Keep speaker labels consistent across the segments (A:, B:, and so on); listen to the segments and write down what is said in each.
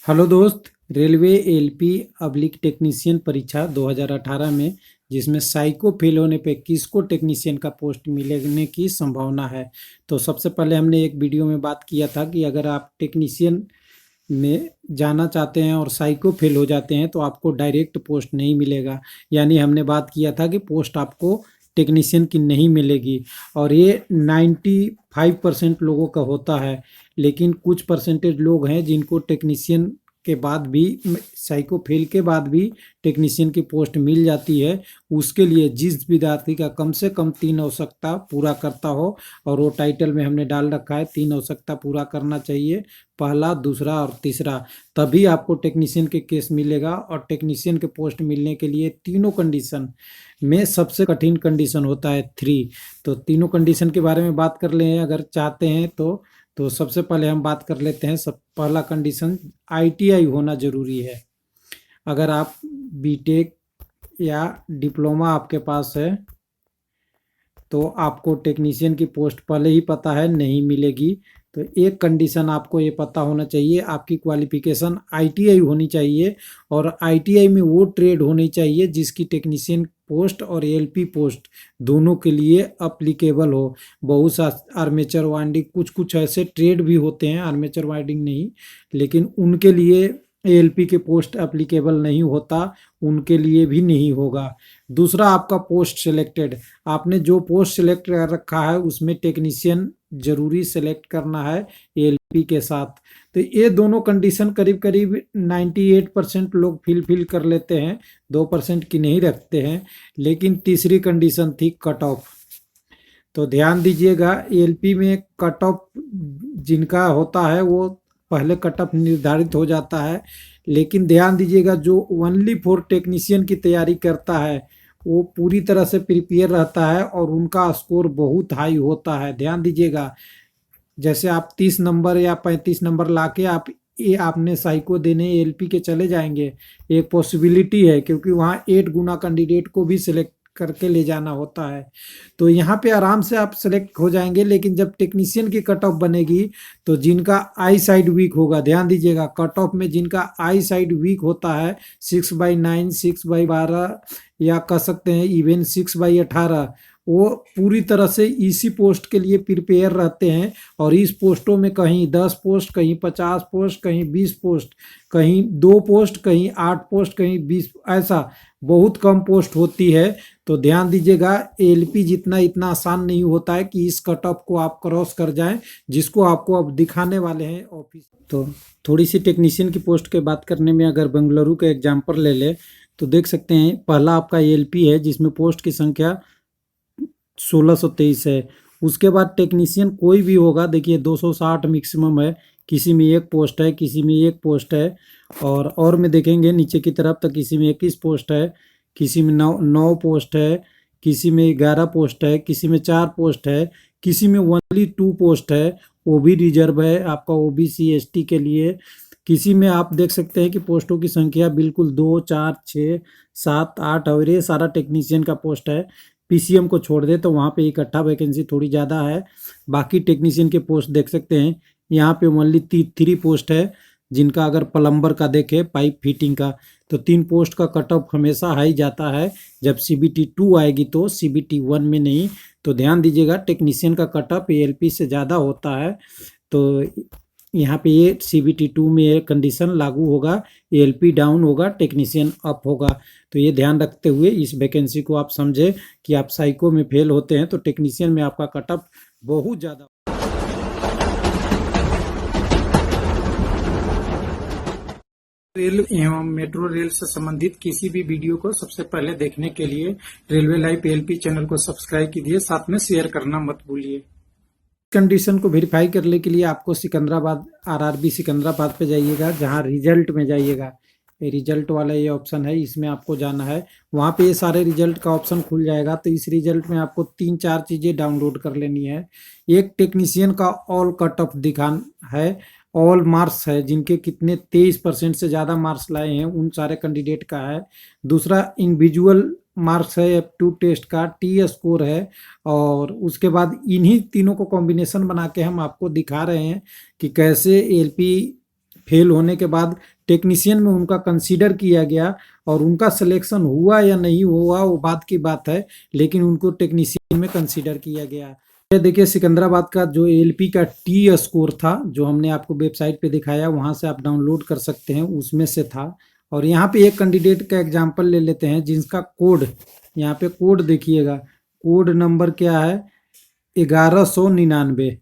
A: Hello दोस्त। Railway LP oblique technician परीक्षा 2018 में जिसमें साइको फेल होने पे किसको टेक्नीशियन का पोस्ट मिलने की संभावना है। तो सबसे पहले हमने एक वीडियो में बात किया था कि अगर आप टेक्नीशियन में जाना चाहते हैं और साइको फेल हो जाते हैं तो आपको डायरेक्ट पोस्ट नहीं मिलेगा। यानी हमने बात किया था कि पोस्ट आपको टेक्नीशियन की नहीं मिलेगी और ये 95% लोगों का होता है। लेकिन कुछ परसेंटेज लोग हैं जिनको टेक्नीशियन के बाद भी साइको फेल के बाद भी टेक्नीशियन की पोस्ट मिल जाती है। उसके लिए जिस विद्यार्थी का कम से कम 3 आवश्यकता पूरा करता हो, और वो टाइटल में हमने डाल रखा है 3 आवश्यकता पूरा करना चाहिए, पहला, दूसरा और तीसरा, तभी आपको टेक्नीशियन के केस मिलेगा। और टेक्नीशियन के पोस्ट मिलने के लिए तीनों कंडीशन में सबसे कठिन कंडीशन होता है 3। तो तीनों कंडीशन के बारे में बात कर लें अगर चाहते हैं तो सबसे पहले हम बात कर लेते हैं। सब पहला कंडीशन, आईटीआई होना ज़रूरी है। अगर आप बीटेक या डिप्लोमा आपके पास है तो आपको टेक्नीशियन की पोस्ट पहले ही पता है नहीं मिलेगी। तो एक कंडीशन आपको ये पता होना चाहिए, आपकी क्वालिफिकेशन आईटीआई होनी चाहिए, और आईटीआई में वो ट्रेड होनी चाहिए जिसकी टेक्नीशियन पोस्ट और एलपी पोस्ट दोनों के लिए अप्लीकेबल हो। बहुत सा आर्मेचर वाइंडिंग, कुछ कुछ ऐसे ट्रेड भी होते हैं, आर्मेचर वाइंडिंग नहीं, लेकिन उनके लिए एलपी के पोस्ट एप्लीकेबल नहीं होता, उनके लिए भी नहीं होगा। दूसरा, आपका पोस्ट सिलेक्टेड, आपने जो पोस्ट सिलेक्ट कर रखा है उसमें टेक्नीशियन जरूरी सेलेक्ट करना है एलपी के साथ। तो ये दोनों कंडीशन करीब करीब 98% लोग फिल कर लेते हैं, 2% की नहीं रखते हैं। लेकिन तीसरी कंडीशन थी कट ऑफ। तो ध्यान दीजिएगा, एलपी में कट ऑफ जिनका होता है वो पहले कट ऑफ निर्धारित हो जाता है। लेकिन ध्यान दीजिएगा, जो ओनली फॉर टेक्नीशियन की तैयारी करता है वो पूरी तरह से प्रिपेयर रहता है और उनका स्कोर बहुत हाई होता है। ध्यान दीजिएगा, जैसे आप 30 नंबर या 35 नंबर लाके आप ये आपने साइको देने एलपी के चले जाएंगे, एक पॉसिबिलिटी है, क्योंकि वहाँ 8 गुना कैंडिडेट को भी सिलेक्ट करके ले जाना होता है। तो यहाँ पे आराम से आप सेलेक्ट हो जाएंगे। लेकिन जब टेक्नीशियन की कट ऑफ बनेगी तो जिनका आई साइड वीक होगा, ध्यान दीजिएगा, कट ऑफ में जिनका आई साइड वीक होता है 6/9, 6/12, या कह सकते हैं इवन 6/18, वो पूरी तरह से इसी पोस्ट के लिए प्रिपेयर रहते हैं। और इस पोस्टों में कहीं 10 पोस्ट, कहीं 50 पोस्ट, कहीं 20 पोस्ट, कहीं 2 पोस्ट, कहीं 8 पोस्ट, कहीं 20, ऐसा बहुत कम पोस्ट होती है। तो ध्यान दीजिएगा, एलपी जितना इतना आसान नहीं होता है कि इस कट ऑफ को आप क्रॉस कर जाएं, जिसको आपको अब दिखाने वाले हैं ऑफिस। तो थोड़ी सी टेक्नीशियन की पोस्ट के बात करने में अगर बेंगलुरु का एग्जाम्पल ले ले तो देख सकते हैं, पहला आपका एलपी है जिसमें पोस्ट की संख्या 1623 है। उसके बाद टेक्नीशियन कोई भी होगा, देखिए 260 मैक्सिमम है, किसी में 1 पोस्ट है, किसी में 1 पोस्ट है, और में देखेंगे नीचे की तरफ तो किसी में 21 पोस्ट है, किसी में 9 पोस्ट है, किसी में 11 पोस्ट है, किसी में 4 पोस्ट है, किसी में ओनली 2 पोस्ट है, वो भी रिजर्व है आपका ओबीसी एसटी के लिए। किसी में आप देख सकते हैं कि पोस्टों की संख्या बिल्कुल 2, 4, 6, 7, 8 और ये सारा टेक्नीशियन का पोस्ट है। पीसीएम को छोड़ दे तो वहाँ पे इकट्ठा वैकेंसी थोड़ी ज़्यादा है। बाकी टेक्नीशियन के पोस्ट देख सकते हैं, यहाँ पे ओनली 3 पोस्ट है। जिनका अगर प्लम्बर का देखे, पाइप फिटिंग का, तो 3 पोस्ट का कट ऑफ हमेशा हाई जाता है। जब CBT 2 आएगी तो CBT 1 में नहीं। तो ध्यान दीजिएगा, टेक्नीशियन का कट ऑफ एलपी से ज़्यादा होता है। तो यहाँ पे ये CBT 2 में ये कंडीशन लागू होगा, एलपी डाउन होगा, टेक्नीशियन अप होगा। तो ये ध्यान रखते हुए इस वैकेंसी को आप समझे कि आप साइको में फेल होते हैं तो टेक्नीशियन में आपका कट ऑफ बहुत ज़्यादा। रेल एवं मेट्रो रेल से संबंधित किसी भी वीडियो को सबसे पहले देखने के लिए रेलवे लाइव एलपी चैनल को सब्सक्राइब कीजिए, साथ में शेयर करना मत भूलिए। कंडीशन को वेरीफाई करने के लिए आपको सिकंदराबाद, आरआरबी सिकंदराबाद पे जाइएगा, जहां रिजल्ट में जाइएगा, ये रिजल्ट वाला ये ऑप्शन है, इसमें आपको जाना है। वहां पे ये सारे रिजल्ट का ऑप्शन खुल जाएगा। तो इस रिजल्ट में आपको 3-4 चीज़ें डाउनलोड कर लेनी है। एक, टेक्नीशियन का ऑल कट ऑफ दिखाना है, ऑल मार्क्स है, जिनके कितने 23% से ज़्यादा मार्क्स लाए हैं उन सारे कैंडिडेट का है। दूसरा, इंडिविजुअल मार्क्स है, एप्टीट्यूड टेस्ट का टी स्कोर है। और उसके बाद इन्हीं तीनों को कॉम्बिनेशन बना के हम आपको दिखा रहे हैं कि कैसे एलपी फेल होने के बाद टेक्नीशियन में उनका कंसीडर किया गया और उनका सिलेक्शन हुआ या नहीं हुआ वो बात की बात है, लेकिन उनको टेक्नीशियन में कंसीडर किया गया। ये देखिए सिकंदराबाद का जो एएलपी का टी स्कोर था, जो हमने आपको वेबसाइट पे दिखाया, वहाँ से आप डाउनलोड कर सकते हैं, उसमें से था। और यहाँ पे एक कैंडिडेट का एग्जाम्पल ले लेते हैं जिनका कोड, यहाँ पे कोड देखिएगा, कोड नंबर क्या है 1199,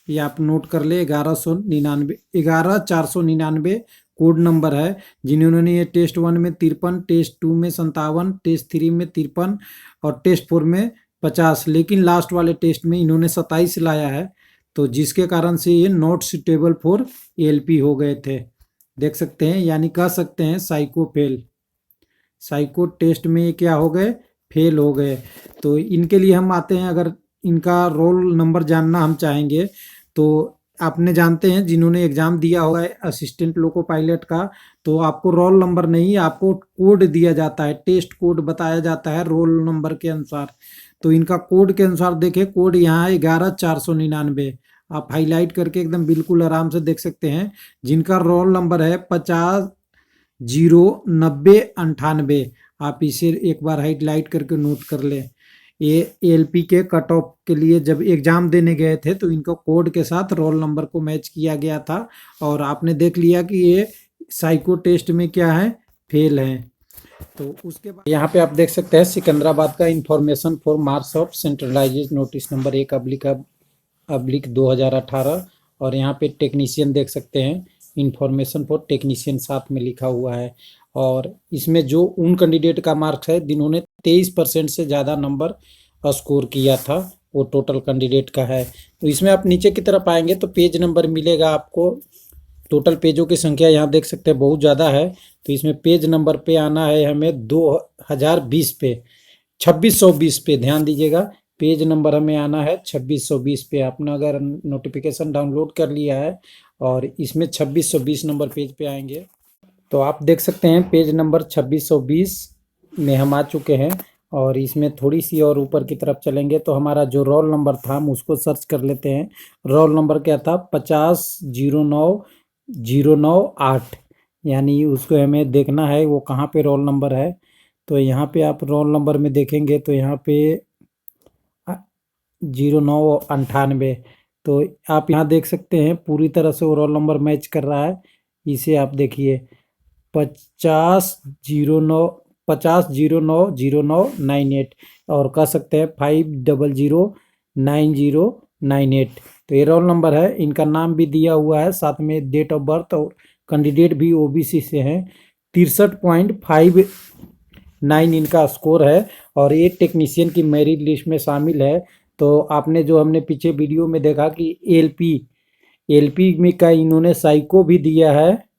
A: ये आप नोट कर ले, 1199, 11499 कोड नंबर है। जिन्होंने ये टेस्ट 1 में 53, टेस्ट 2 में 57, टेस्ट 3 में 53 और टेस्ट 4 में 50, लेकिन लास्ट वाले टेस्ट में इन्होंने 27 लाया है, तो जिसके कारण से ये नॉट सुटेबल फॉर एएलपी हो गए थे। देख सकते हैं, यानी कह सकते हैं साइको फेल, साइको टेस्ट में ये क्या हो गए, फेल हो गए। तो इनके लिए हम आते हैं, अगर इनका रोल नंबर जानना हम चाहेंगे तो आपने जानते हैं जिन्होंने एग्जाम दिया होगा असिस्टेंट लोको पायलट का, तो आपको रोल नंबर नहीं, आपको कोड दिया जाता है, टेस्ट कोड बताया जाता है रोल नंबर के अनुसार। तो इनका कोड के अनुसार देखें, कोड यहाँ है 11499, आप हाईलाइट करके एकदम बिल्कुल आराम से देख सकते हैं। जिनका रोल नंबर है 50 0 90 98, आप इसे एक बार हाईलाइट करके नोट कर लें। ये एएलपी के कट ऑफ के लिए जब एग्जाम देने गए थे तो इनको कोड के साथ रोल नंबर को मैच किया गया था, और आपने देख लिया कि ये साइको टेस्ट में क्या है, फेल है। तो उसके बाद यहाँ पे आप देख सकते हैं सिकंदराबाद का information for marks of centralised notice number 1/2018, और यहाँ पे टेक्नीशियन देख सकते हैं, इंफॉर्मेशन फॉर टेक्नीशियन साथ में लिखा हुआ है। और इसमें जो उन कैंडिडेट का मार्क्स है जिन्होंने 23% से ज़्यादा नंबर स्कोर किया था, वो टोटल कैंडिडेट का है। तो इसमें आप नीचे की तरफ आएंगे तो पेज नंबर मिलेगा आपको, टोटल पेजों की संख्या यहाँ देख सकते हैं बहुत ज़्यादा है। तो इसमें पेज नंबर पे आना है हमें 2020 पे, 2620 पे, ध्यान दीजिएगा, पेज नंबर हमें आना है 2620 पे। आपने अगर नोटिफिकेशन डाउनलोड कर लिया है और इसमें 2620 नंबर पेज पे आएंगे तो आप देख सकते हैं पेज नंबर 2620 में हम आ चुके हैं। और इसमें थोड़ी सी और ऊपर की तरफ चलेंगे तो हमारा जो रोल नंबर था हम उसको सर्च कर लेते हैं। रोल नंबर क्या था, 50 09098, यानी उसको हमें देखना है वो कहाँ पे रोल नंबर है। तो यहाँ पे आप रोल नंबर में देखेंगे तो यहाँ पे 0998, तो आप यहाँ देख सकते हैं पूरी तरह से वो रोल नंबर मैच कर रहा है। इसे आप देखिए 50 09098, और कह सकते हैं 5009098। तो ये रोल नंबर है, इनका नाम भी दिया हुआ है, साथ में डेट ऑफ बर्थ, और कैंडिडेट भी ओबीसी से हैं। 63.59 इनका स्कोर है, और ये टेक्नीशियन की मेरिट लिस्ट में शामिल है। तो आपने जो हमने पीछे वीडियो में देखा कि एलपी में का इन्होंने साइको भी दिया है,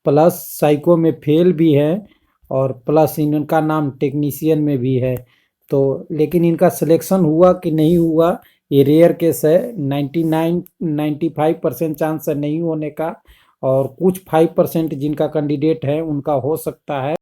A: प्लस साइको में फेल भी है, और प्लस इनका नाम टेक्नीशियन में भी है। तो लेकिन इनका सिलेक्शन हुआ कि नहीं हुआ ये रेयर केस है, 95% चांस है नहीं होने का, और कुछ 5% जिनका कैंडिडेट है उनका हो सकता है।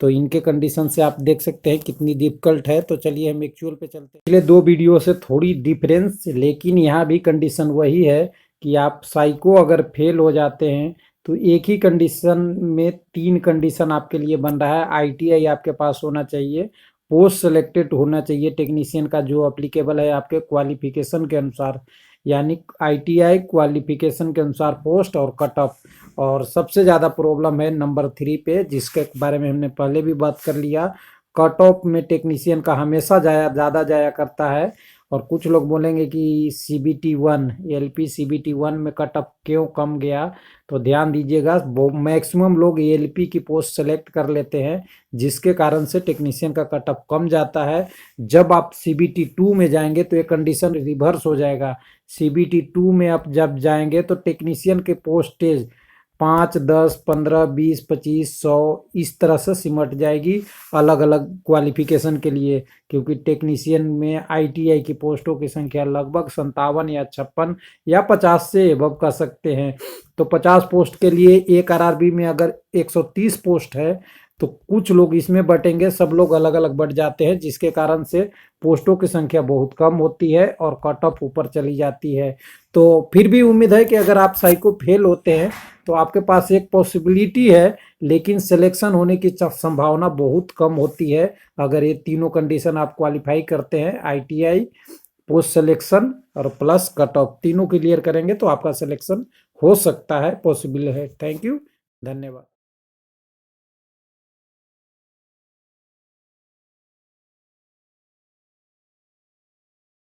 A: तो इनके कंडीशन से आप देख सकते हैं कितनी डिफिकल्ट है। तो चलिए हम एक्चुअल पे चलते हैं। पिछले दो वीडियो से थोड़ी डिफरेंस, लेकिन यहाँ भी कंडीशन वही है कि आप साइको अगर फेल हो जाते हैं तो एक ही कंडीशन में 3 कंडीशन आपके लिए बन रहा है। आईटीआई आपके पास होना चाहिए, पोस्ट सेलेक्टेड होना चाहिए टेक्नीशियन का जो अप्लीकेबल है आपके क्वालिफिकेशन के अनुसार, यानी आईटीआई क्वालिफिकेशन के अनुसार पोस्ट और कट ऑफ। और सबसे ज़्यादा प्रॉब्लम है नंबर 3 पे, जिसके बारे में हमने पहले भी बात कर लिया। कट ऑफ में टेक्नीशियन का हमेशा ज़्यादा जाया करता है, और कुछ लोग बोलेंगे कि सीबीटी 1 एलपी सीबीटी 1 में कट ऑफ क्यों कम गया, तो ध्यान दीजिएगा मैक्सिमम लोग एलपी की पोस्ट सेलेक्ट कर लेते हैं, जिसके कारण से टेक्नीशियन का कट ऑफ कम जाता है। जब आप सीबीटी 2 में जाएंगे तो ये कंडीशन रिवर्स हो जाएगा। सीबीटी 2 में आप जब जाएंगे तो टेक्नीशियन के पोस्टेज 5, 10, 15, 20, 25, 100 इस तरह से सिमट जाएगी अलग अलग क्वालिफिकेशन के लिए, क्योंकि टेक्नीशियन में आईटीआई की पोस्टों की संख्या लगभग 57 या 56 या 50 से एबव कर सकते हैं। तो 50 पोस्ट के लिए एक आरआरबी में अगर 130 पोस्ट है तो कुछ लोग इसमें बटेंगे, सब लोग अलग अलग बट जाते हैं, जिसके कारण से पोस्टों की संख्या बहुत कम होती है और कट ऑफ ऊपर चली जाती है। तो फिर भी उम्मीद है कि अगर आप साइको फेल होते हैं तो आपके पास एक पॉसिबिलिटी है, लेकिन सिलेक्शन होने की संभावना बहुत कम होती है। अगर ये तीनों कंडीशन आप क्वालिफाई करते हैं, ITI, पोस्ट सिलेक्शन और प्लस कट ऑफ, तीनों क्लियर करेंगे तो आपका सिलेक्शन हो सकता है, पॉसिबल है। थैंक यू, धन्यवाद।